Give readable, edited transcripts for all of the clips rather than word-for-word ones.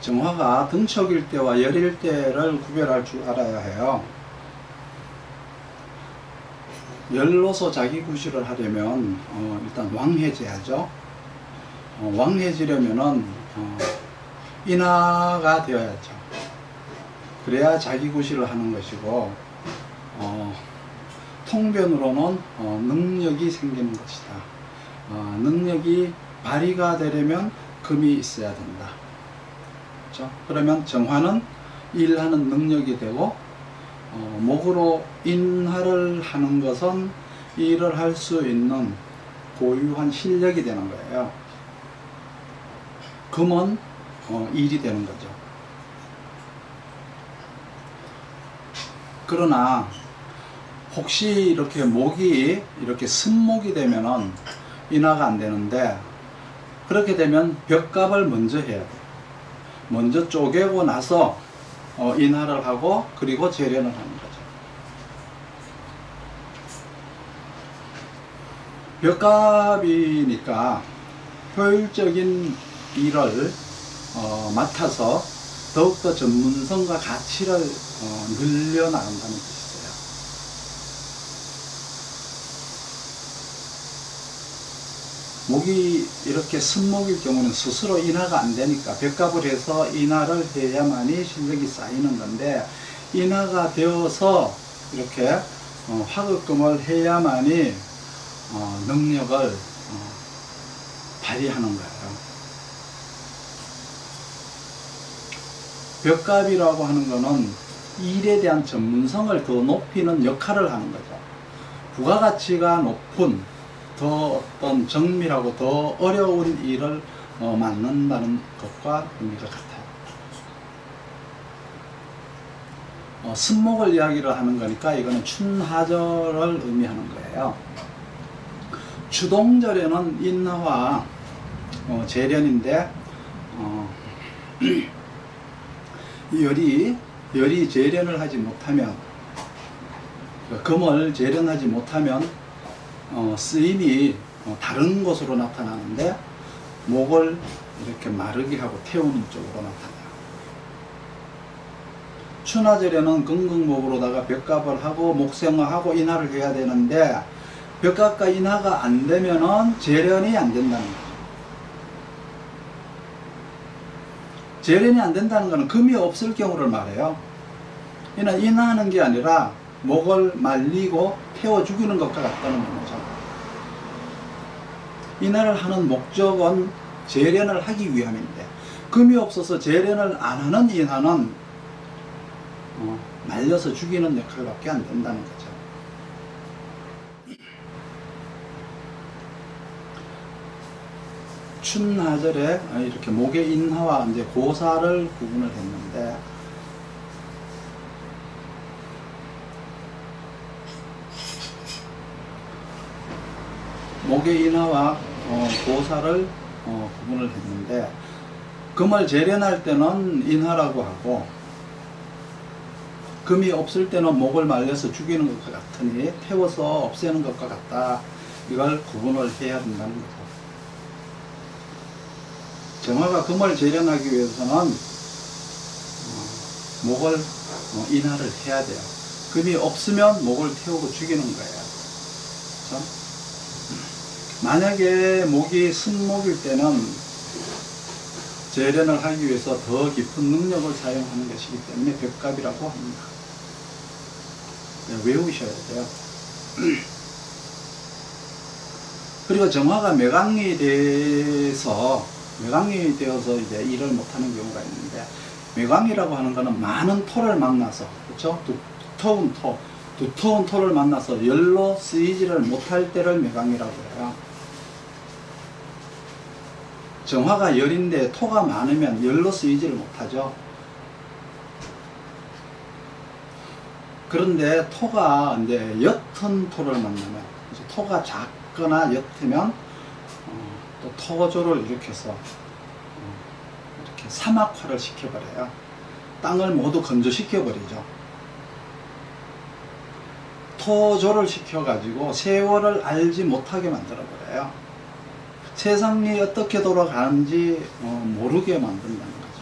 정화가 등척일 때와 열일 때를 구별할 줄 알아야 해요. 열로서 자기 구실을 하려면 일단 왕해져야죠. 왕해지려면은 인하가 되어야죠. 그래야 자기 구실을 하는 것이고, 통변으로는 능력이 생기는 것이다. 능력이 발휘가 되려면 금이 있어야 된다. 그렇죠? 그러면 정화는 일하는 능력이 되고, 목으로 인하를 하는 것은 일을 할 수 있는 고유한 실력이 되는 거예요. 금은 일이 되는 거죠. 그러나 혹시 이렇게 목이 이렇게 쓴목이 되면은 인하가 안 되는데, 그렇게 되면 벽갑을 먼저 해야 돼요. 먼저 쪼개고 나서 인하를 하고 그리고 재련을 하는 거죠. 벽갑이니까 효율적인 일을 맡아서 더욱더 전문성과 가치를 늘려나간다는 뜻이에요. 목이 이렇게 쓴목일 경우는 스스로 인하가 안 되니까 벽갑을 해서 인하를 해야만이 실력이 쌓이는 건데, 인하가 되어서 이렇게 화극금을 해야만이 능력을 발휘하는 거예요. 벽갑이라고 하는 거는 일에 대한 전문성을 더 높이는 역할을 하는 거죠. 부가가치가 높은 더 어떤 정밀하고 더 어려운 일을 맡는다는 것과 의미가 같아요. 쓴목을 이야기를 하는 거니까 이거는 춘하절을 의미하는 거예요. 추동절에는 인하와 재련인데, 열이 재련을 하지 못하면, 금을 재련하지 못하면 쓰임이 다른 곳으로 나타나는데, 목을 이렇게 마르게 하고 태우는 쪽으로 나타나요. 춘하절에는 금극목으로다가 벽갑을 하고 목생화하고 인하를 해야 되는데, 벽갑과 인하가 안 되면은 재련이 안 된다는 거죠. 재련이 안 된다는 것은 금이 없을 경우를 말해요. 이는 인하하는 게 아니라 목을 말리고 태워 죽이는 것과 같다는 거죠. 인하를 하는 목적은 재련을 하기 위함인데, 금이 없어서 재련을 안 하는 인하는 말려서 죽이는 역할밖에 안 된다는 거죠. 춘하절에 이렇게 목의 인하와 이제 고사를 구분을 했는데, 목의 인하와 고사를 구분을 했는데, 금을 재련할 때는 인하라고 하고, 금이 없을 때는 목을 말려서 죽이는 것과 같으니 태워서 없애는 것과 같다. 이걸 구분을 해야 된다는 거죠. 정화가 금을 재련하기 위해서는 목을 인하를 해야 돼요. 금이 없으면 목을 태우고 죽이는 거예요. 그렇죠? 만약에 목이 쓴목일 때는 재련을 하기 위해서 더 깊은 능력을 사용하는 것이기 때문에 벽갑이라고 합니다. 외우셔야 돼요. 그리고 정화가 매강이 되어서 이제 일을 못하는 경우가 있는데, 매강이라고 하는 것은 많은 토를 만나서, 그렇죠? 두터운 토를 만나서 열로 쓰이지를 못할 때를 매강이라고 해요. 정화가 열인데 토가 많으면 열로 쓰이지를 못하죠. 그런데 토가 이제 옅은 토를 만나면, 토가 작거나 옅으면 또 토조를 일으켜서 이렇게 사막화를 시켜버려요. 땅을 모두 건조시켜버리죠. 토조를 시켜가지고 세월을 알지 못하게 만들어버려요. 세상이 어떻게 돌아가는지 모르게 만든다는 거죠.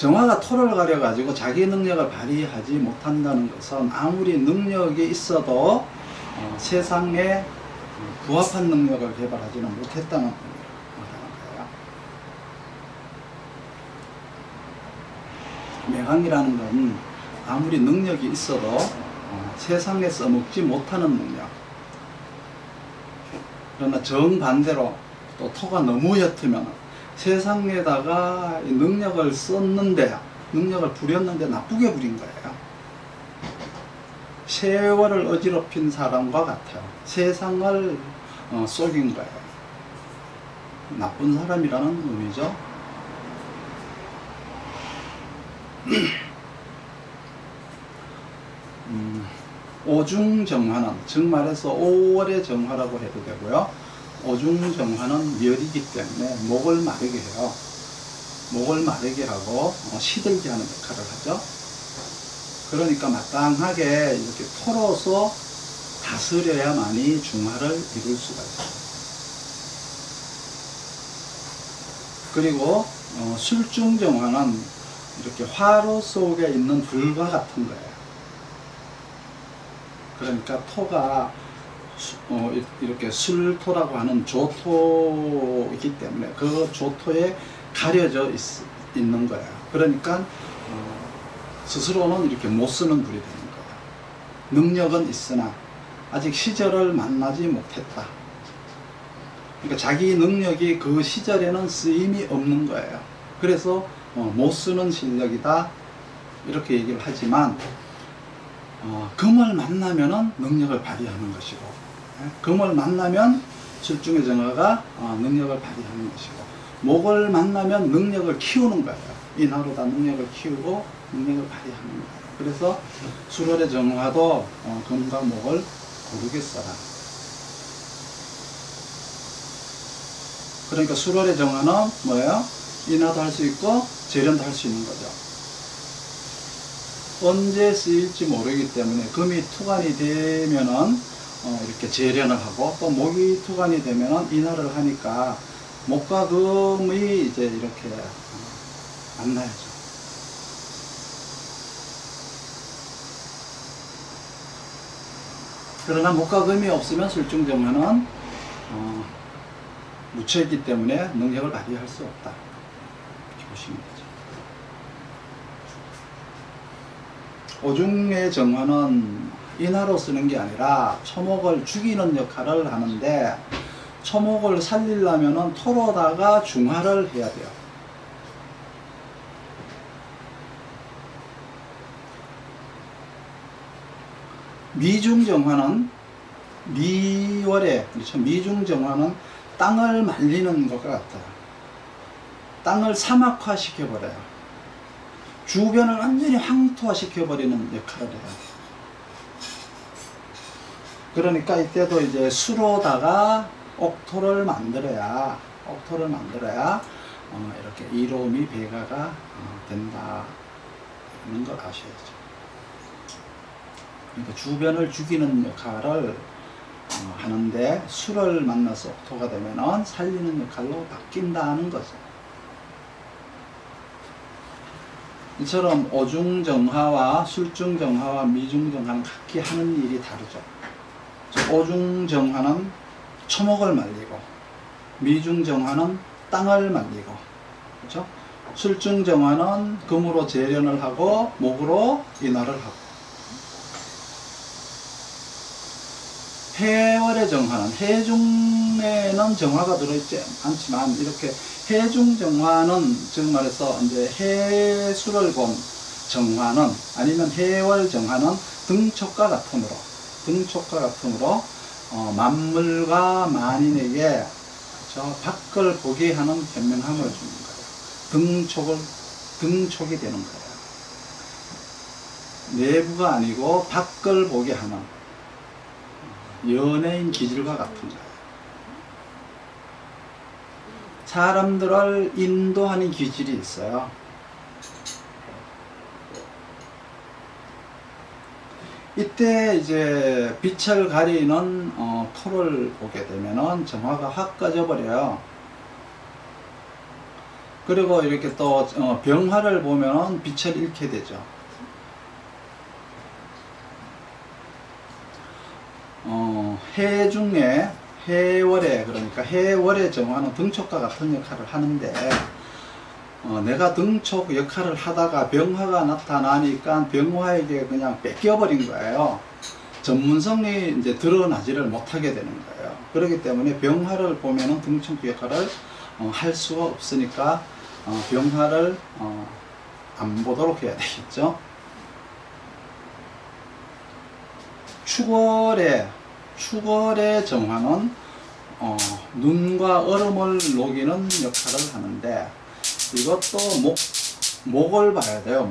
정화가 토를 가려 가지고 자기 능력을 발휘하지 못한다는 것은 아무리 능력이 있어도 세상에 부합한 능력을 개발하지는 못했다는 거예요. 매강이라는 건 아무리 능력이 있어도 세상에 써먹지 못하는 능력. 그러나 정반대로 또 토가 너무 옅으면 세상에다가 능력을 썼는데, 능력을 부렸는데 나쁘게 부린 거예요. 세월을 어지럽힌 사람과 같아요. 세상을 속인 거예요. 나쁜 사람이라는 의미죠. 오중정화는, 즉 말해서 5월의 정화라고 해도 되고요. 오중정화는 열이기 때문에 목을 마르게 해요. 목을 마르게 하고 시들게 하는 역할을 하죠. 그러니까 마땅하게 이렇게 토로서 다스려야만이 중화를 이룰 수가 있어요. 그리고 술중정화는 이렇게 화로 속에 있는 불과 같은 거예요. 그러니까 토가 이렇게 술토라고 하는 조토이기 때문에 그 조토에 가려져 있는 거예요. 그러니까 스스로는 이렇게 못 쓰는 불이 되는 거예요. 능력은 있으나 아직 시절을 만나지 못했다. 그러니까 자기 능력이 그 시절에는 쓰임이 없는 거예요. 그래서 못 쓰는 실력이다 이렇게 얘기를 하지만 금을 만나면은 능력을 발휘하는 것이고, 금을 만나면 술중의 정화가 능력을 발휘하는 것이고, 목을 만나면 능력을 키우는 거예요. 인하로다 능력을 키우고 능력을 발휘하는 거예요. 그래서 수월의 정화도 금과 목을 고르게 써라. 그러니까 수월의 정화는 뭐예요? 인하도 할 수 있고 재련도 할 수 있는 거죠. 언제 쓰일지 모르기 때문에 금이 투간이 되면은 이렇게 재련을 하고, 또 목이 투간이 되면은 인하를 하니까 목과 금이 이제 이렇게 만나야죠. 그러나 목과 금이 없으면 술중정화는 묻혀있기 때문에 능력을 발휘할 수 없다. 이렇게 보시면 되죠. 오중의 정화는 인하로 쓰는 게 아니라 초목을 죽이는 역할을 하는데, 초목을 살리려면 토로다가 중화를 해야 돼요. 미중정화는 미월에, 그렇죠? 미중정화는 땅을 말리는 것과 같아요. 땅을 사막화 시켜버려요. 주변을 완전히 황토화 시켜버리는 역할을 해요. 그러니까 이때도 이제 수로다가 옥토를 만들어야 이렇게 이로움이 배가가 된다는 걸 아셔야죠. 그러니까 주변을 죽이는 역할을 하는데, 수를 만나서 옥토가 되면은 살리는 역할로 바뀐다는 거죠. 이처럼 오중정화와 술중정화와 미중정화는 각기 하는 일이 다르죠. 오중정화는 초목을 말리고, 미중정화는 땅을 말리고, 그렇죠? 술중정화는 금으로 재련을 하고 목으로 인화를 하고. 해월의 정화는, 해중에는 정화가 들어있지 않지만 이렇게 해중정화는, 즉 말해서 이제 해수를 본 정화는, 아니면 해월 정화는 등촉과 같으므로 만물과 만인에게, 그렇죠? 밖을 보게 하는 현명함을 주는 거예요. 등촉이 되는 거예요. 내부가 아니고 밖을 보게 하는 연예인 기질과 같은 거예요. 사람들을 인도하는 기질이 있어요. 이때 이제 빛을 가리는 토를 보게 되면은 정화가 확 꺼져 버려요. 그리고 이렇게 또 병화를 보면은 빛을 잃게 되죠. 해 중에 해월에, 그러니까 해월의 정화는 등촉과 같은 역할을 하는데, 내가 등촉 역할을 하다가 병화가 나타나니까 병화에게 그냥 뺏겨버린 거예요. 전문성이 이제 드러나지를 못하게 되는 거예요. 그렇기 때문에 병화를 보면은 등촉 역할을 할 수가 없으니까 병화를 안 보도록 해야 되겠죠. 축월의 정화는 눈과 얼음을 녹이는 역할을 하는데, 이것도 목을 봐야 돼요.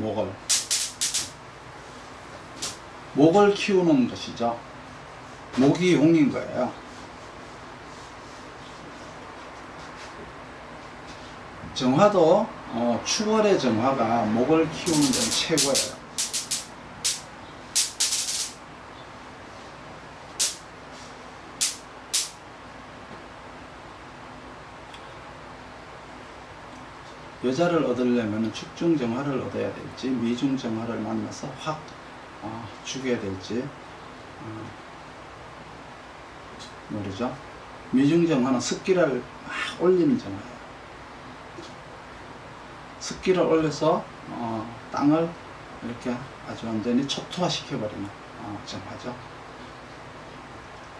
목을 키우는 것이죠. 목이 용인 거예요. 정화도 축월의 정화가 목을 키우는 데는 최고예요. 여자를 얻으려면 축중정화를 얻어야 될지 미중정화를 만나서 확 죽여야 될지 모르죠. 미중정화는 습기를 막 올리는 정화예요. 습기를 올려서 땅을 이렇게 아주 완전히 초토화 시켜버리는 정화죠.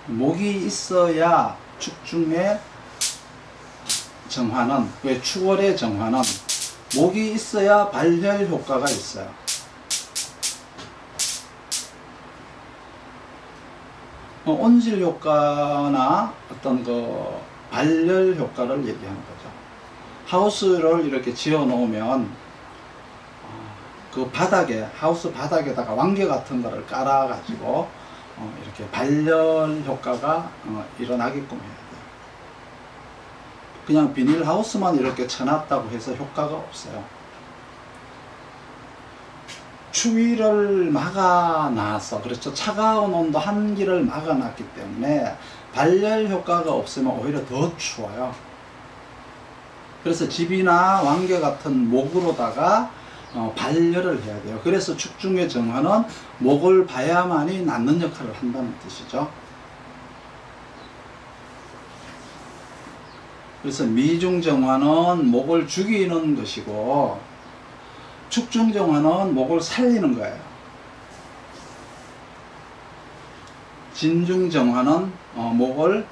목이 있어야 축중의 정화는, 왜 축월의 정화는 목이 있어야 발열 효과가 있어요. 온실 효과나 어떤 그 발열 효과를 얘기하는 거죠. 하우스를 이렇게 지어 놓으면 그 바닥에, 하우스 바닥에다가 왕개 같은 거를 깔아 가지고 이렇게 발열 효과가 일어나게끔 해요. 그냥 비닐하우스만 이렇게 쳐놨다고 해서 효과가 없어요. 추위를 막아놔서, 그렇죠. 차가운 온도 한기를 막아놨기 때문에 발열 효과가 없으면 오히려 더 추워요. 그래서 집이나 왕개 같은 목으로다가 발열을 해야 돼요. 그래서 축중의 정화는 목을 봐야만이 낫는 역할을 한다는 뜻이죠. 그래서 미중정화는 목을 죽이는 것이고, 축중정화는 목을 살리는 거예요. 진중정화는 목을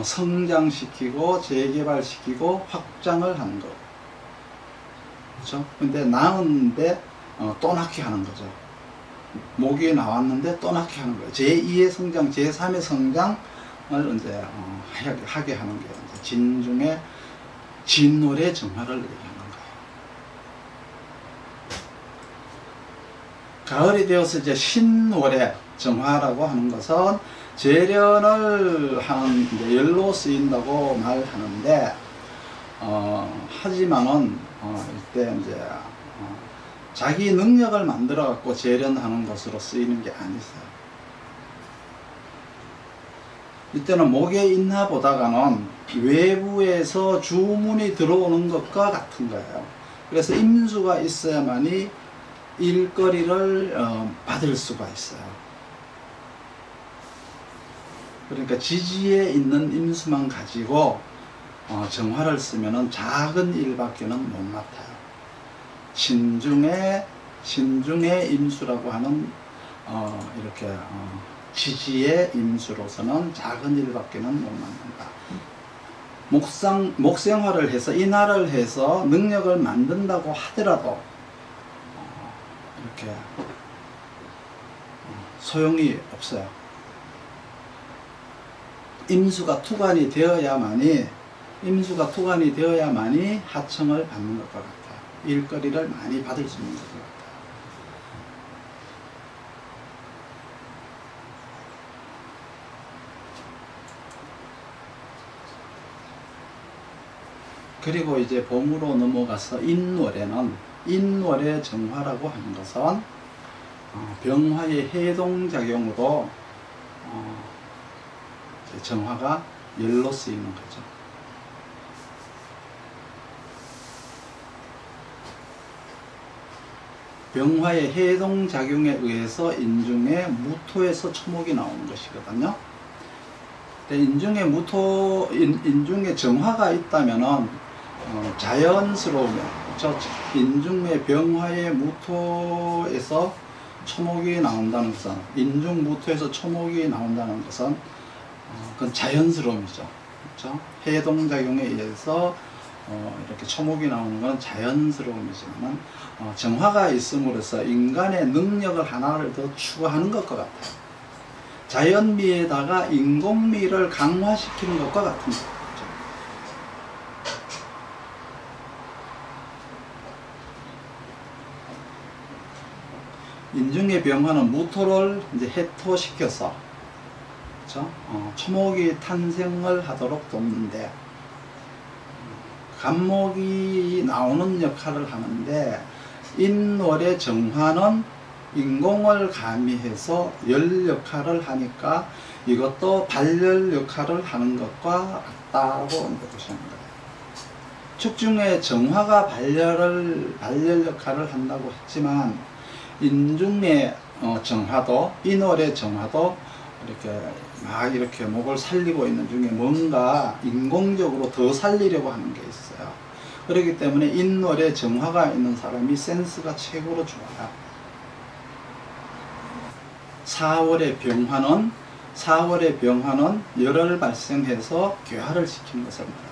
성장시키고 재개발시키고 확장을 하는 거. 그렇죠? 근데 나은데 또 낳게 하는 거죠. 목이 나왔는데 또 낳게 하는 거예요. 제2의 성장, 제3의 성장을 이제 하게 하는 게 진중의 진월의 정화를 얘기하는 거예요. 가을이 되어서 이제 신월의 정화라고 하는 것은 재련을 하는 이제 열로 쓰인다고 말하는데, 하지만은 이때 이제 자기 능력을 만들어 갖고 재련하는 것으로 쓰이는 게 아니세요. 이때는 목에 있나 보다가는 외부에서 주문이 들어오는 것과 같은 거예요. 그래서 임수가 있어야만이 일거리를 받을 수가 있어요. 그러니까 지지에 있는 임수만 가지고 정화를 쓰면은 작은 일밖에는 못 맡아요. 신중의 임수라고 하는 이렇게 지지의 임수로서는 작은 일밖에는 못 맡는다. 목생화를 해서 인화를 해서 능력을 만든다고 하더라도 이렇게 소용이 없어요. 임수가 투관이 되어야만이 하청을 받는 것과 같아요. 일거리를 많이 받을 수 있는 것 같아요. 그리고 이제 봄으로 넘어가서 인월의 정화라고 하는 것은 병화의 해동작용으로 정화가 열로 쓰이는 거죠. 병화의 해동작용에 의해서 인중에 무토에서 초목이 나오는 것이거든요. 인중에 인중에 정화가 있다면은 자연스러우면, 그렇죠? 인중의 병화의 무토에서 초목이 나온다는 것은, 인중 무토에서 초목이 나온다는 것은 그건 자연스러움이죠. 그렇죠? 해동작용에 의해서 이렇게 초목이 나오는 건 자연스러움이지만 정화가 있음으로써 인간의 능력을 하나를 더 추가하는 것과 같아요. 자연미에다가 인공미를 강화시키는 것과 같은 거죠. 인중의 병화는 무토를 이제 해토시켜서, 그렇죠? 초목이 탄생을 하도록 돕는데, 간목이 나오는 역할을 하는데, 인월의 정화는 인공을 가미해서 열 역할을 하니까 이것도 발열 역할을 하는 것과 같다고 보시는 거예요. 축중의 정화가 발열 역할을 한다고 했지만, 인중의 정화도, 인월의 정화도 이렇게 목을 살리고 있는 중에 뭔가 인공적으로 더 살리려고 하는 게 있어요. 그렇기 때문에 인월의 정화가 있는 사람이 센스가 최고로 좋아요. 4월의 병화는 열을 발생해서 괴화를 시키는 것을 말하죠.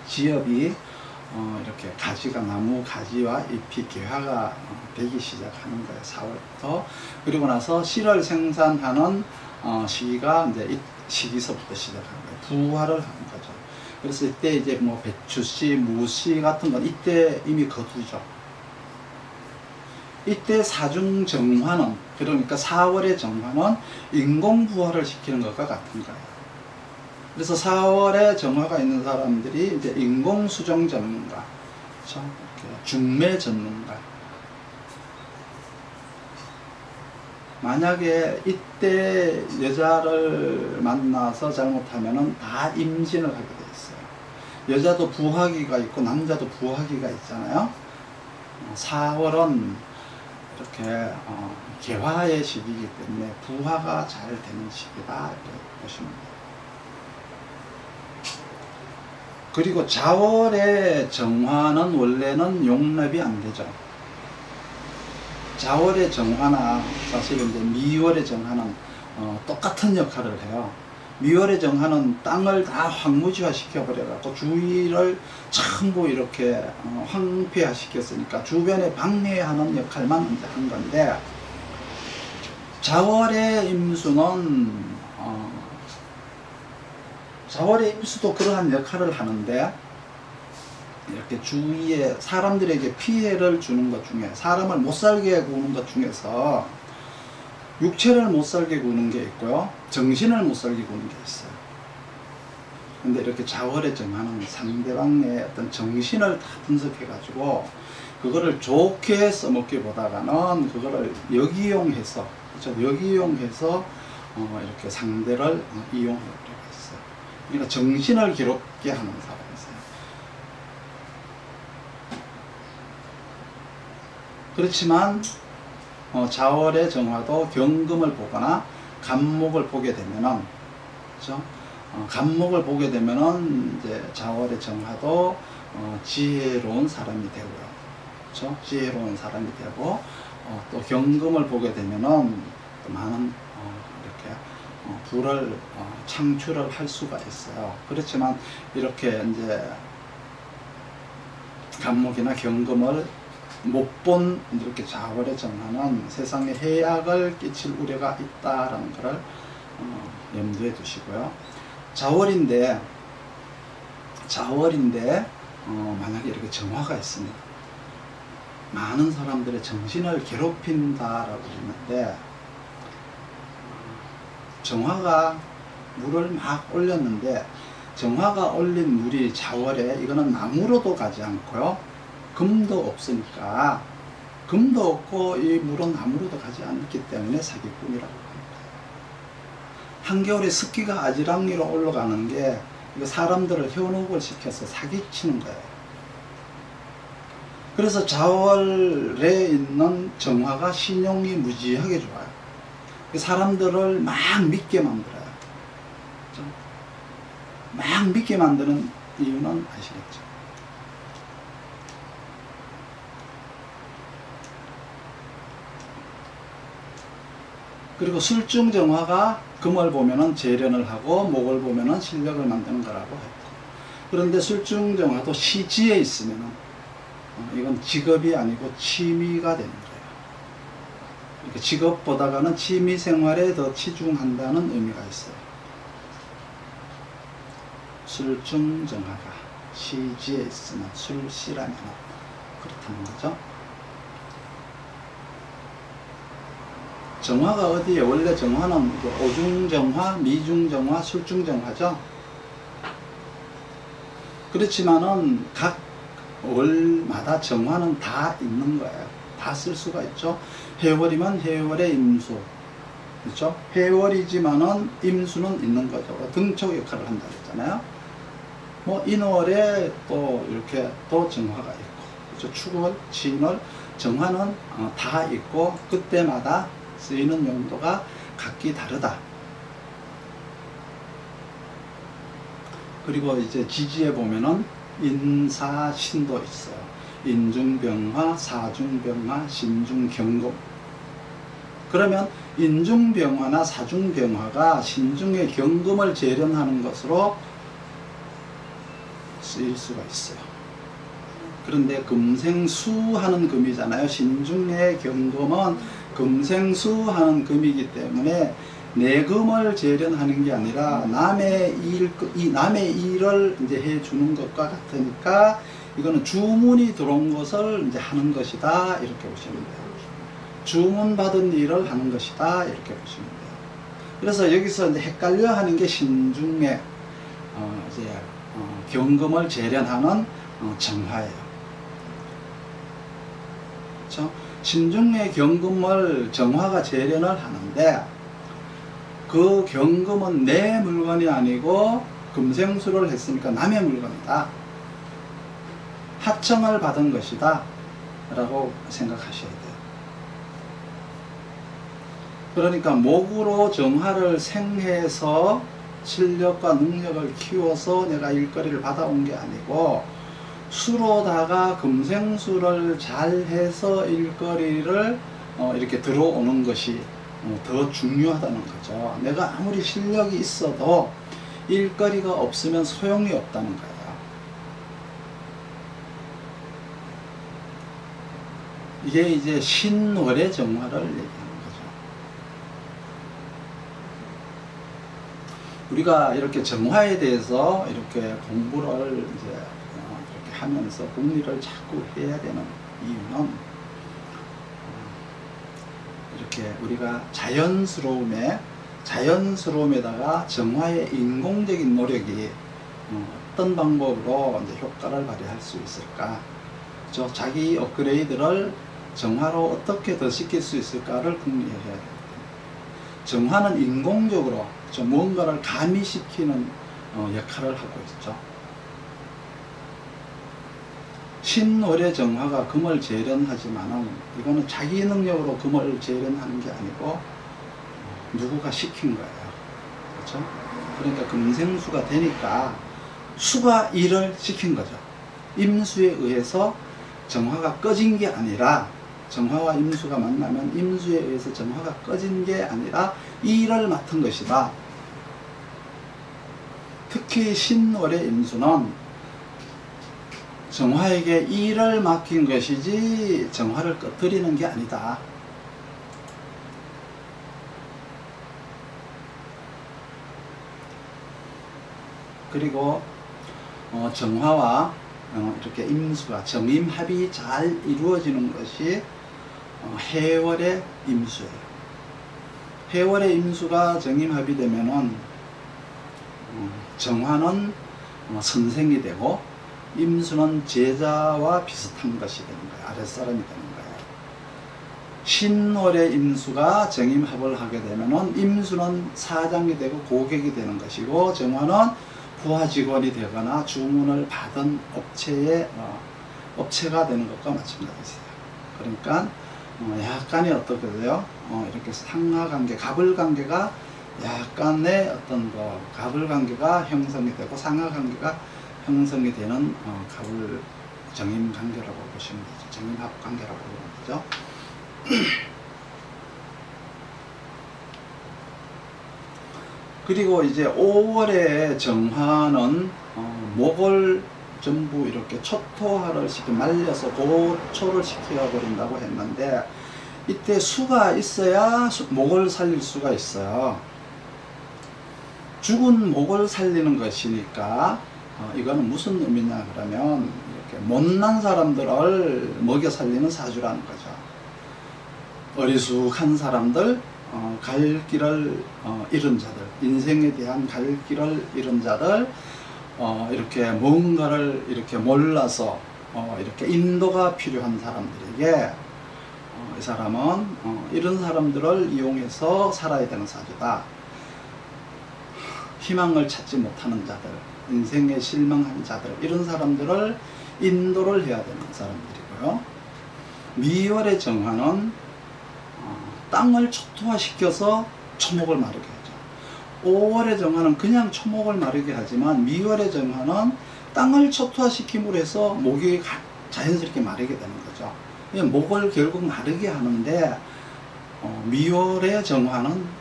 지엽이 이렇게 가지가, 나무 가지와 잎이 괴화가 되기 시작하는 거예요. 4월부터. 그리고 나서 실을 생산하는 시기가 이제 이 시기서부터 시작하는 거예요. 부화를 하는 거죠. 그래서 이때 이제 뭐 배추씨, 무씨 같은 건 이때 이미 거두죠. 이때 사중정화는, 그러니까 4월의 정화는 인공부화를 시키는 것과 같은 거예요. 그래서 4월에 정화가 있는 사람들이 이제 인공수정 전문가, 그렇죠? 중매 전문가. 만약에 이때 여자를 만나서 잘못하면은 다 임신을 하게 돼 있어요. 여자도 부화기가 있고 남자도 부화기가 있잖아요. 4월은 이렇게 개화의 시기이기 때문에 부화가 잘 되는 시기다 이렇게 보시면 돼요. 그리고 자월의 정화는 원래는 용납이 안 되죠. 자월의 정화나 사실은 이제 미월의 정화는 똑같은 역할을 해요. 미월의 정화는 땅을 다 황무지화 시켜버려갖고 주위를 전부 이렇게 황폐화 시켰으니까 주변에 방해하는 역할만 이제 한 건데, 자월의 임수는 자월의 임수도 그러한 역할을 하는데, 이렇게 주위에 사람들에게 피해를 주는 것 중에, 사람을 못 살게 구는 것 중에서 육체를 못 살게 구는 게 있고요, 정신을 못 살게 구는 게 있어요. 근데 이렇게 자월의 정화는 상대방의 어떤 정신을 다 분석해 가지고 그거를 좋게 써먹기 보다가는 그거를 역이용해서, 그렇죠? 역이용해서 이렇게 상대를 이용할 필요가 있어요. 그러니까 정신을 괴롭게 하는 사람이세요. 그렇지만 자월의 정화도 경금을 보거나 간목을 보게 되면은, 그렇죠? 간목을 보게 되면은 이제 자월의 정화도 지혜로운 사람이 되고요, 그렇죠? 지혜로운 사람이 되고, 또 경금을 보게 되면은 또 많은 이렇게 부를 창출을 할 수가 있어요. 그렇지만 이렇게 이제 간목이나 경금을 못 본 이렇게 자월의 정화는 세상에 해악을 끼칠 우려가 있다라는 것을 염두에 두시고요. 자월인데 만약에 이렇게 정화가 있습니다. 많은 사람들의 정신을 괴롭힌다라고 했는데, 정화가 물을 막 올렸는데, 정화가 올린 물이 자월에, 이거는 나무로도 가지 않고요, 금도 없으니까, 금도 없고 이 물은 나무로도 가지 않기 때문에 사기꾼이라고 합니다. 한겨울에 습기가 아지랑이로 올라가는 게 이거 사람들을 현혹을 시켜서 사기치는 거예요. 그래서 자월에 있는 정화가 신용이 무지하게 좋아요. 사람들을 막 믿게 만들어요. 그렇죠? 막 믿게 만드는 이유는 아시겠죠? 그리고 술중정화가 금을 보면은 재련을 하고 목을 보면은 실력을 만드는 거라고 했고, 그런데 술중정화도 시지에 있으면은 이건 직업이 아니고 취미가 되는 거예요. 그러니까 직업보다는 취미 생활에 더 치중한다는 의미가 있어요. 술중정화가 시지에 있으면 술시라면 그렇다는 거죠. 정화가 어디에? 원래 정화는 오중정화, 미중정화, 술중정화죠. 그렇지만은 각 월마다 정화는 다 있는 거예요. 다 쓸 수가 있죠. 해월이면 해월의 임수, 그렇죠? 해월이지만은 임수는 있는 거죠. 등촉 역할을 한다 그랬잖아요. 뭐 인월에 또 이렇게 또 정화가 있고, 그렇죠? 축월, 진월, 정화는 다 있고 그때마다 쓰이는 용도가 각기 다르다. 그리고 이제 지지에 보면은 인사신도 있어요. 인중병화, 사중병화, 신중경금. 그러면 인중병화나 사중병화가 신중의 경금을 재련하는 것으로 쓰일 수가 있어요. 그런데 금생수 하는 금이잖아요. 신중의 경금은 금생수 하는 금이기 때문에 내 금을 재련하는 게 아니라 남의 일을 이제 해주는 것과 같으니까 이거는 주문이 들어온 것을 이제 하는 것이다. 이렇게 보시면 돼요. 주문받은 일을 하는 것이다. 이렇게 보시면 돼요. 그래서 여기서 이제 헷갈려 하는 게 신중의 경금을 재련하는 정화예요. 그렇죠? 신중의 경금을 정화가 재련을 하는데 그 경금은 내 물건이 아니고 금생수를 했으니까 남의 물건이다. 하청을 받은 것이다 라고 생각하셔야 돼요. 그러니까 목으로 정화를 생해서 실력과 능력을 키워서 내가 일거리를 받아온 게 아니고 수로다가 금생수를 잘 해서 일거리를 이렇게 들어오는 것이 더 중요하다는 거죠. 내가 아무리 실력이 있어도 일거리가 없으면 소용이 없다는 거예요. 이게 이제 신월의 정화를 얘기하는 거죠. 우리가 이렇게 정화에 대해서 이렇게 공부를 이제 이렇게 하면서 공리를 자꾸 해야 되는 이유는 이렇게 우리가 자연스러움에다가 정화의 인공적인 노력이 어떤 방법으로 이제 효과를 발휘할 수 있을까? 자기 업그레이드를 정화로 어떻게 더 시킬 수 있을까를 궁리해야 됩니다. 정화는 인공적으로 무언가를 가미시키는 역할을 하고 있죠. 신월의 정화가 금을 재련하지만은 이거는 자기 능력으로 금을 재련하는 게 아니고 누구가 시킨 거예요. 그렇죠? 그러니까 금생수가 되니까 수가 일을 시킨 거죠. 임수에 의해서 정화가 꺼진 게 아니라, 정화와 임수가 만나면 임수에 의해서 정화가 꺼진 게 아니라 일을 맡은 것이다. 특히 신월의 임수는 정화에게 일을 맡긴 것이지 정화를 꺼뜨리는 게 아니다. 그리고 정화와 이렇게 임수가 정임합이 잘 이루어지는 것이 해월의 임수예요. 해월의 임수가 정임합이 되면은 정화는 선생이 되고 임수는 제자와 비슷한 것이 되는 거예요. 아랫사람이 되는 거예요. 신월의 임수가 정임합을 하게 되면은 임수는 사장이 되고 고객이 되는 것이고, 정화는 부하 직원이 되거나 주문을 받은 업체의 업체가 되는 것과 마찬가지세요. 그러니까 약간의 어떻게 돼요? 이렇게 상하관계, 갑을관계가 약간의 어떤 갑을관계가 형성이 되고 상하관계가 형성이 되는 갑을 정임관계라고 보시면 되죠. 정임합관계라고 보는 거죠. 그리고 이제 5월의 정화는 목을 전부 이렇게 초토화를 시켜 말려서 고초를 시켜 버린다고 했는데, 이때 수가 있어야 목을 살릴 수가 있어요. 죽은 목을 살리는 것이니까 이거는 무슨 의미냐 그러면, 이렇게 못난 사람들을 먹여 살리는 사주라는 거죠. 어리숙한 사람들, 갈 길을 잃은 자들, 인생에 대한 갈 길을 잃은 자들, 이렇게 뭔가를 이렇게 몰라서 이렇게 인도가 필요한 사람들에게 이 사람은 이런 사람들을 이용해서 살아야 되는 사주다. 희망을 찾지 못하는 자들, 인생에 실망한 자들, 이런 사람들을 인도를 해야 되는 사람들이고요. 미월의 정화는 땅을 초토화시켜서 초목을 마르게 하죠. 5월의 정화는 그냥 초목을 마르게 하지만, 미월의 정화는 땅을 초토화시킴으로 해서 목이 자연스럽게 마르게 되는 거죠. 목을 결국 마르게 하는데, 미월의 정화는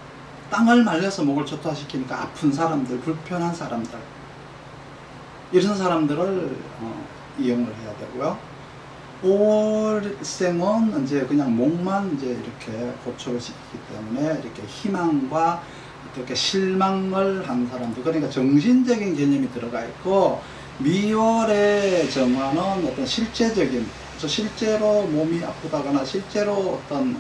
땅을 말려서 목을 초토화시키니까 아픈 사람들, 불편한 사람들, 이런 사람들을 이용을 해야 되고요. 5월생은 이제 그냥 목만 이제 이렇게 고초를 시키기 때문에 이렇게 희망과 이렇게 실망을 한 사람들, 그러니까 정신적인 개념이 들어가 있고, 미월의 정화는 어떤 실제적인, 실제로 몸이 아프다거나 실제로 어떤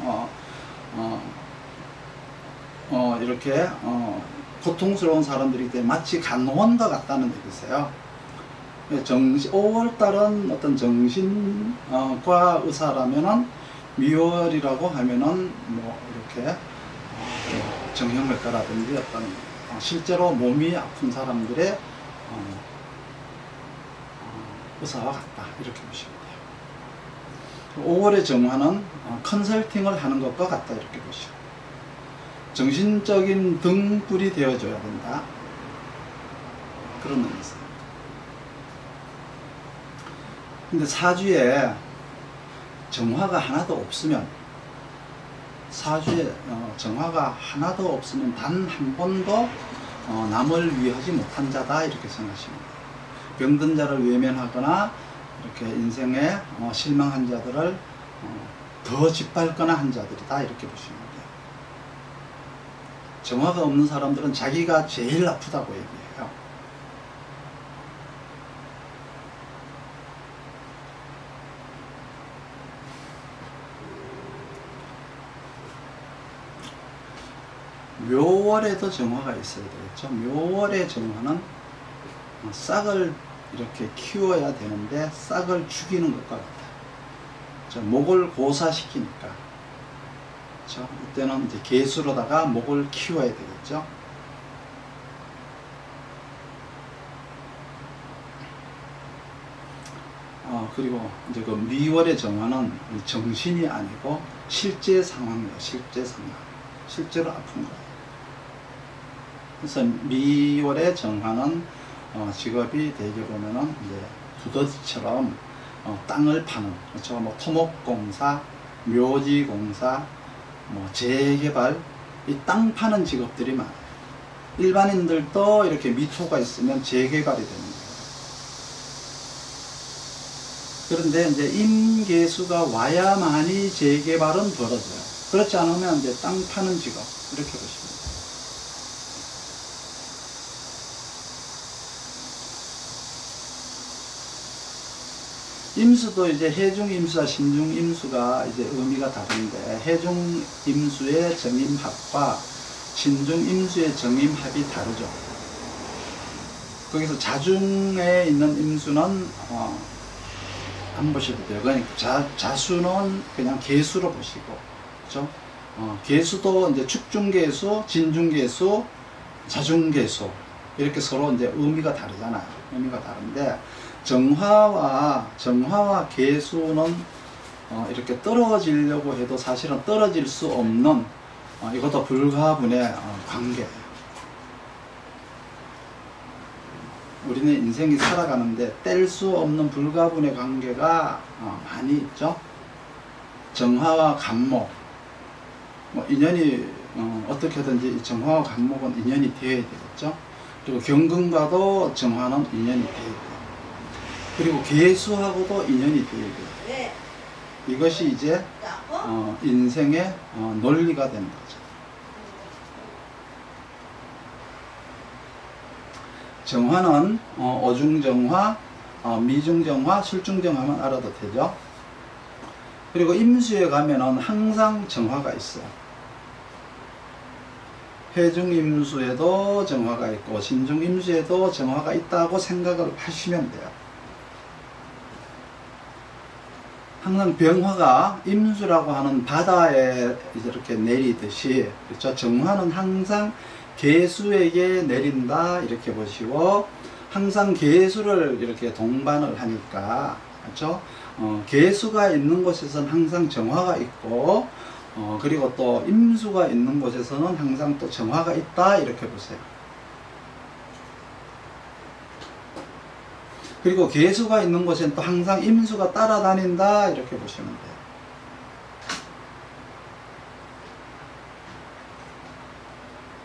이렇게 고통스러운 사람들이기 때문에 마치 간호원과 같다는 얘기세요. 5월달은 어떤 정신과 의사라면은, 미월이라고 하면은 뭐 이렇게 정형외과라든지 어떤 실제로 몸이 아픈 사람들의 의사와 같다, 이렇게 보시면 돼요. 5월의 정화는 컨설팅을 하는 것과 같다, 이렇게 보시고, 정신적인 등불이 되어줘야 된다, 그런 의미입니다. 근데 사주에 정화가 하나도 없으면, 사주에 정화가 하나도 없으면 단 한 번도 남을 위하지 못한 자다, 이렇게 생각하시면 돼요. 병든 자를 외면하거나 이렇게 인생에 실망한 자들을 더 짓밟거나 한 자들이다, 이렇게 보시면 돼요. 정화가 없는 사람들은 자기가 제일 아프다고 얘기해요. 묘월에도 정화가 있어야 되겠죠. 묘월의 정화는 싹을 이렇게 키워야 되는데 싹을 죽이는 것과 같아요. 목을 고사시키니까. 그렇죠? 이때는 이제 개수로다가 목을 키워야 되겠죠. 그리고 이제 그 미월의 정화는 정신이 아니고 실제 상황이에요. 실제 상황. 실제로 아픈 거예요. 그래서 미월의 정화는 직업이 대개 보면은 이제 두더지처럼 땅을 파는, 그렇죠. 뭐 토목공사, 묘지공사, 뭐 재개발, 이 땅 파는 직업들이 많아요. 일반인들도 이렇게 미토가 있으면 재개발이 되는 거예요. 그런데 이제 임계수가 와야만이 재개발은 벌어져요. 그렇지 않으면 이제 땅 파는 직업, 이렇게 보시면 돼요. 임수도 이제 해중임수와 신중임수가 이제 의미가 다른데, 해중임수의 정임합과 신중임수의 정임합이 다르죠. 거기서 자중에 있는 임수는 안 보셔도 돼요. 그러니까 자수는 그냥 개수로 보시고, 그렇죠? 개수도 이제 축중개수, 진중개수, 자중개수, 이렇게 서로 이제 의미가 다르잖아요. 의미가 다른데, 정화와 개수는 이렇게 떨어지려고 해도 사실은 떨어질 수 없는 이것도 불가분의 관계예요. 우리는 인생이 살아가는데 뗄 수 없는 불가분의 관계가 많이 있죠. 정화와 간목, 인연이 어떻게든지 정화와 간목은 인연이 되어야 되겠죠. 그리고 경금과도 정화는 인연이 되어야 돼요. 그리고 개수하고도 인연이 되어야 돼요. 이것이 이제 인생의 논리가 되는 거죠. 정화는 오중정화, 미중정화, 술중정화만 알아도 되죠. 그리고 임수에 가면은 항상 정화가 있어요. 해중임수에도 정화가 있고 신중임수에도 정화가 있다고 생각을 하시면 돼요. 항상 병화가 임수라고 하는 바다에 이렇게 내리듯이, 그렇죠? 정화는 항상 개수에게 내린다 이렇게 보시고, 항상 개수를 이렇게 동반을 하니까, 그렇죠? 개수가 있는 곳에서는 항상 정화가 있고, 그리고 또 임수가 있는 곳에서는 항상 또 정화가 있다 이렇게 보세요. 그리고 개수가 있는 곳에는 또 항상 임수가 따라다닌다 이렇게 보시면 돼요.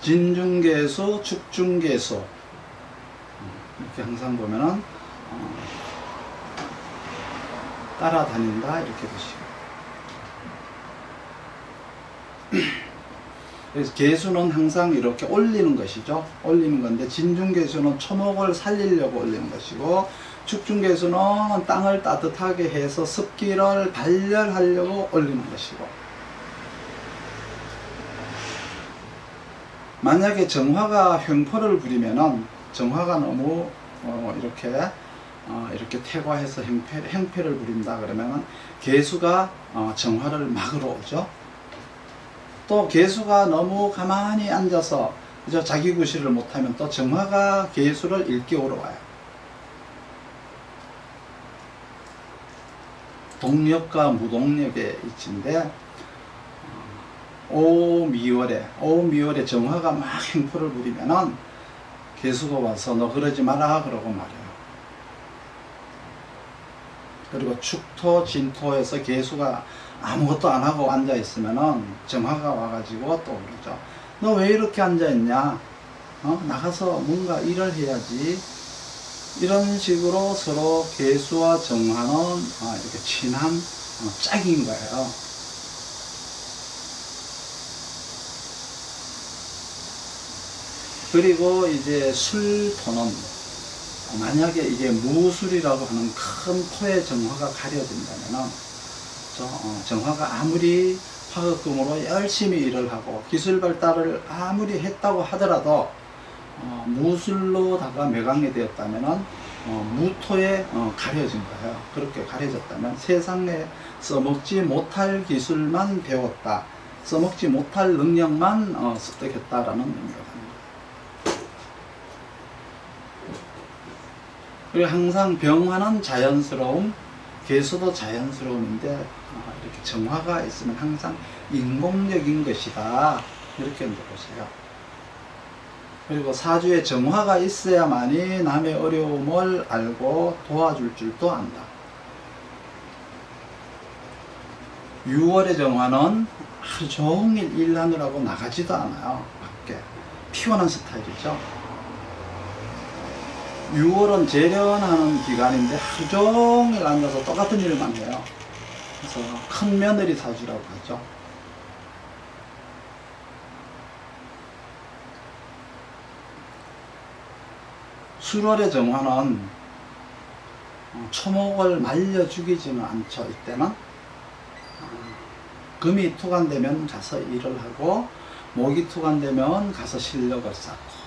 진중개수, 축중개수 이렇게 항상 보면은 따라다닌다 이렇게 보시고, 그래서 개수는 항상 이렇게 올리는 것이죠. 올리는 건데, 진중개수는 초목을 살리려고 올리는 것이고, 축중개수는 땅을 따뜻하게 해서 습기를 발열하려고 올리는 것이고, 만약에 정화가 횡포를 부리면은, 정화가 너무 이렇게 퇴과해서 행패를 부린다 그러면은 개수가 정화를 막으러 오죠. 또 개수가 너무 가만히 앉아서 그저 자기 구실을 못하면 또 정화가 개수를 일깨우러 와요. 동력과 무동력의 이치인데, 오미월에 정화가 막 행포를 부리면은 개수가 와서 너 그러지 마라 그러고 말해요. 그리고 축토, 진토에서 개수가 아무것도 안 하고 앉아 있으면은 정화가 와가지고 또 그러죠. 너 왜 이렇게 앉아 있냐? 나가서 뭔가 일을 해야지. 이런 식으로 서로 개수와 정화는 이렇게 친한 짝인 거예요. 그리고 이제 술토는, 만약에 이게 무술이라고 하는 큰 토의 정화가 가려진다면은, 정화가 아무리 화극금으로 열심히 일을 하고 기술 발달을 아무리 했다고 하더라도 무술로다가 매강이 되었다면은 무토에 가려진 거예요. 그렇게 가려졌다면 세상에 써먹지 못할 기술만 배웠다, 써먹지 못할 능력만 습득했다라는 의미가 됩니다. 그리고 항상 병화는 자연스러움, 개수도 자연스러움인데 이렇게 정화가 있으면 항상 인공적인 것이다 이렇게 보세요. 그리고 사주에 정화가 있어야만이 남의 어려움을 알고 도와줄 줄도 안다. 6월의 정화는 하루 종일 일하느라고 나가지도 않아요. 밖에 피곤한 스타일이죠. 6월은 재련하는 기간인데 하루 종일 앉아서 똑같은 일만 해요. 그래서 큰 며느리 사주라고 하죠. 술월의 정화는 초목을 말려 죽이지는 않죠. 이때는 금이 투관되면 가서 일을 하고, 목이 투관되면 가서 실력을 쌓고,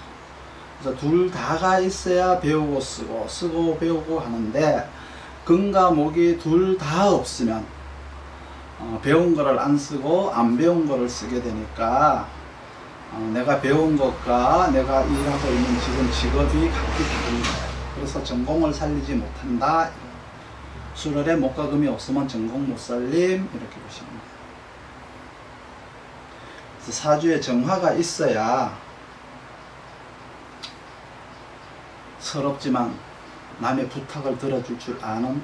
그래서 둘 다가 있어야 배우고 쓰고, 쓰고 배우고 하는데, 금과 목이 둘 다 없으면 배운 거를 안 쓰고 안 배운 거를 쓰게 되니까 내가 배운 것과 내가 일하고 있는 지금 직업이 각기 다른 거예요. 그래서 전공을 살리지 못한다. 수월에 목과 금이 없으면 전공 못 살림, 이렇게 보시면 돼요. 그래서 사주에 정화가 있어야 서럽지만 남의 부탁을 들어줄 줄 아는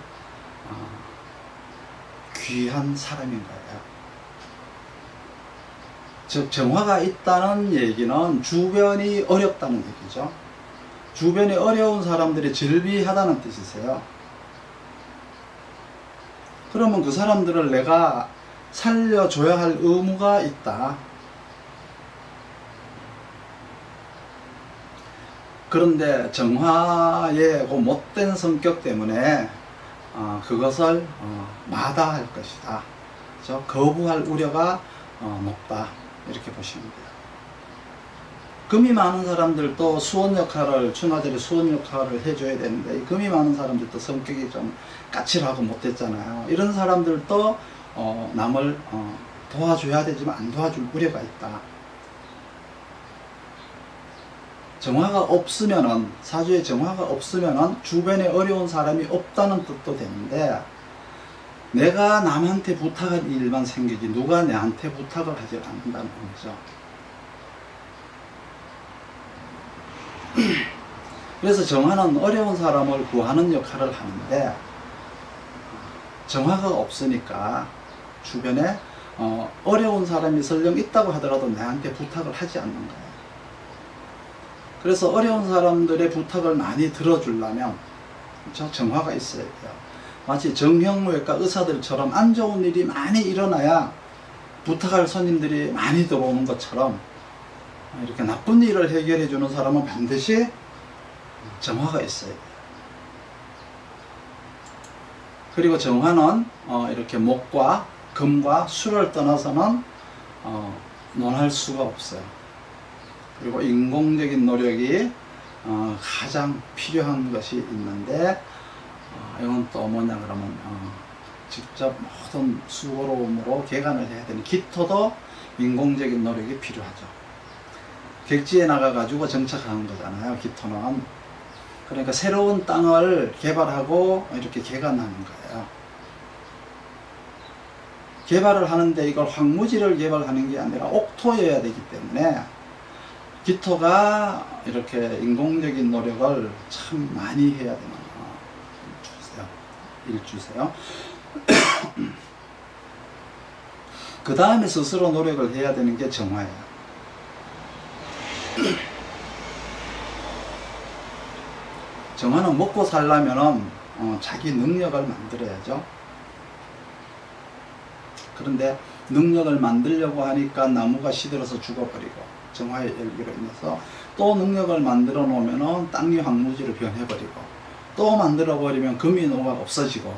귀한 사람인 거예요. 즉 정화가 있다는 얘기는 주변이 어렵다는 얘기죠. 주변이 어려운 사람들이 즐비하다는 뜻이세요. 그러면 그 사람들을 내가 살려줘야 할 의무가 있다. 그런데 정화의 그 못된 성격 때문에 그것을 마다할 것이다. 그렇죠? 거부할 우려가 높다. 이렇게 보시면 돼요. 금이 많은 사람들도 수원 역할을, 추나들이 수원 역할을 해줘야 되는데, 이 금이 많은 사람들도 성격이 좀 까칠하고 못됐잖아요. 이런 사람들도 남을 도와줘야 되지만 안 도와줄 우려가 있다. 정화가 없으면은, 사주에 정화가 없으면은 주변에 어려운 사람이 없다는 뜻도 되는데, 내가 남한테 부탁할 일만 생기지 누가 내한테 부탁을 하지 않는다는 거죠. 그래서 정화는 어려운 사람을 구하는 역할을 하는데, 정화가 없으니까 주변에 어려운 사람이 설령 있다고 하더라도 내한테 부탁을 하지 않는 거예요. 그래서 어려운 사람들의 부탁을 많이 들어주려면, 그렇죠? 정화가 있어야 돼요. 마치 정형외과 의사들처럼 안 좋은 일이 많이 일어나야 부탁할 손님들이 많이 들어오는 것처럼, 이렇게 나쁜 일을 해결해 주는 사람은 반드시 정화가 있어야 돼요. 그리고 정화는 이렇게 목과 금과 수를 떠나서는 논할 수가 없어요. 그리고 인공적인 노력이 가장 필요한 것이 있는데, 이건 또 뭐냐 그러면 직접 모든 수고로움으로 개간을 해야 되는 기토도 인공적인 노력이 필요하죠. 객지에 나가 가지고 정착하는 거잖아요, 기토는. 그러니까 새로운 땅을 개발하고 이렇게 개간하는 거예요. 개발을 하는데 이걸 황무지를 개발하는 게 아니라 옥토여야 되기 때문에, 기토가 이렇게 인공적인 노력을 참 많이 해야 되는 일주세요. 그 다음에 스스로 노력을 해야 되는 게 정화예요. 정화는 먹고 살려면 자기 능력을 만들어야죠. 그런데 능력을 만들려고 하니까 나무가 시들어서 죽어버리고, 정화의 열기로 인해서 또 능력을 만들어 놓으면 땅이 황무지로 변해버리고, 또 만들어 버리면 금이 녹아 없어지고,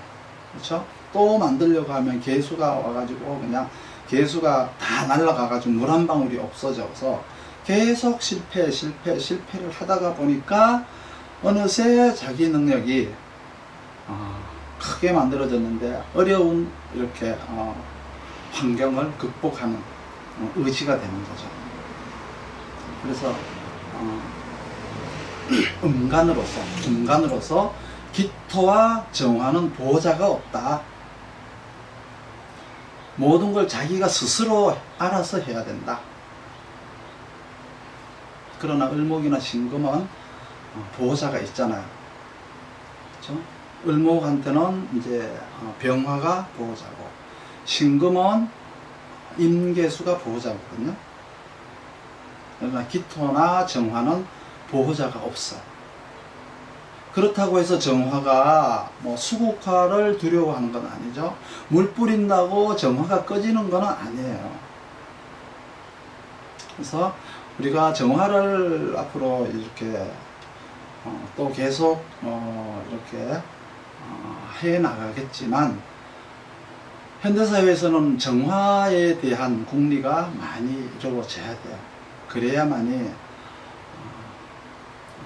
그렇죠? 또 만들려고 하면 개수가 와가지고 그냥 개수가 다 날아가가지고 물 한 방울이 없어져서 계속 실패를 하다가 보니까 어느새 자기 능력이 크게 만들어졌는데, 어려운 이렇게 환경을 극복하는 의지가 되는 거죠. 그래서 음간으로서 기토와 정화는 보호자가 없다. 모든 걸 자기가 스스로 알아서 해야 된다. 그러나 을목이나 신금은 보호자가 있잖아요. 그렇죠? 을목한테는 이제 병화가 보호자고, 신금은 임계수가 보호자거든요. 그러나 기토나 정화는 보호자가 없어요. 그렇다고 해서 정화가 뭐 수국화를 두려워하는 건 아니죠. 물 뿌린다고 정화가 꺼지는 건 아니에요. 그래서 우리가 정화를 앞으로 이렇게 또 계속 이렇게 해 나가겠지만, 현대사회에서는 정화에 대한 궁리가 많이 이루어져야 돼요. 그래야만이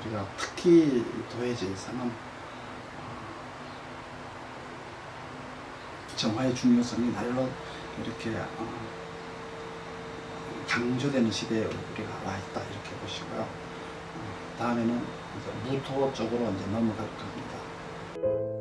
우리가 특히 도예지에서는 정화의 중요성이 날로 이렇게 강조되는 시대에 우리가 와 있다, 이렇게 보시고요. 다음에는 이제 무토 쪽으로 이제 넘어갈 겁니다.